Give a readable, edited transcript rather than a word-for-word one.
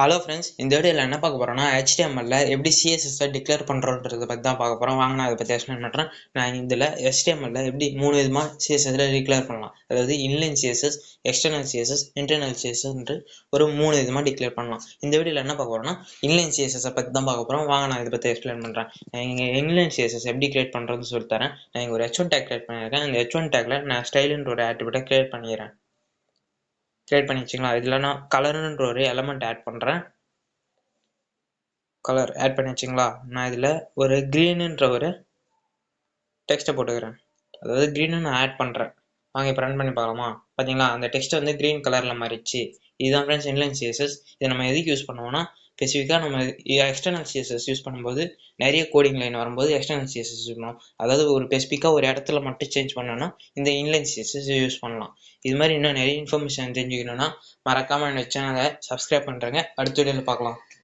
Hello friends, இந்த வீடியோவில் என்ன பார்க்க போகிறோம்னா HTML எப்படி சிஎஸ்எஸ்ஸை டிக்ளேர் பண்ணுறோன்றதை பற்றி தான் பார்க்க போகிறோம். வாங்க நான் அதை பற்றி எக்ஸ்பிளைன் பண்ணுறேன். நான் இதில் HTML எப்படி 3 விதமாக சிஎஸ்எஸ்ஸில் டிக்ளேர் பண்ணலாம். அதாவது inline CSS, external CSS, internal சிஎஸ்எஸ்ன்ற ஒரு 3 விதமாக டிக்ளேர் பண்ணலாம். இந்த வீடியோவில் என்ன பார்க்க போகிறோம்னா இன்லைன் சிஎஸ்எஸ்ஸை பற்றி தான் பார்க்க போகிறோம். வாங்க நான் இதை பற்றி எக்ஸ்பிளைன் பண்ணுறேன். நான் இங்கே இன்லைன் சிஎஸ்எஸ் எப்படி கிரியேட் பண்ணுறதுன்னு சொல்லித்தரேன். நான் இங்கே ஒரு H1 டேக் கிரியேட் பண்ணியிருக்கேன். இந்த H1 டேக்கில் நான் ஸ்டைலுன்ற ஒரு ஆட்ரிபியூட்டை கிரியேட் பண்ணிக்கிறேன். கிரியேட் பண்ணி வச்சுக்கலாம். இதில் நான் கலருன்ற ஒரு எலமெண்ட் ஆட் பண்ணுறேன். கலர் ஆட் பண்ணி வச்சுங்களா. நான் இதில் ஒரு க்ரீனுன்ற ஒரு டெக்ஸ்ட்டை போட்டுக்கிறேன். அதாவது க்ரீனு நான் ஆட் பண்ணுறேன். வாங்க இப்போ ரன் பண்ணி பார்க்கலாமா. பார்த்தீங்களா, அந்த டெக்ஸ்ட் வந்து க்ரீன் கலரில் மாறிடுச்சு. இதுதான் ஃப்ரெண்ட்ஸ் இன்லைன் சிஎஸ்எஸ். இதை நம்ம எதுக்கு யூஸ் பண்ணுவோம்னா, ஸ்பெசிஃபிக்காக நம்ம எக்ஸ்டர்னல் சிஎஸ்எஸ் யூஸ் பண்ணும்போது நிறைய கோடிங் லைன் வரும்போது எக்ஸ்டர்னல் சிஎஸ்எஸ் யூஸ் பண்ணுவோம். அதாவது ஒரு ஸ்பெசிஃபிக்காக ஒரு இடத்துல மட்டும் சேஞ்ச் பண்ணோன்னா இந்த இன்லைன் சிஎஸ்எஸ் யூஸ் பண்ணலாம். இது மாதிரி இன்னும் நிறைய இன்ஃபர்மேஷன் தெரிஞ்சுக்கணுன்னா மறக்காமல் என்னோட சேனலை சப்ஸ்கிரைப் பண்ணுறேங்க. அடுத்த வீடியோவில் பார்க்கலாம்.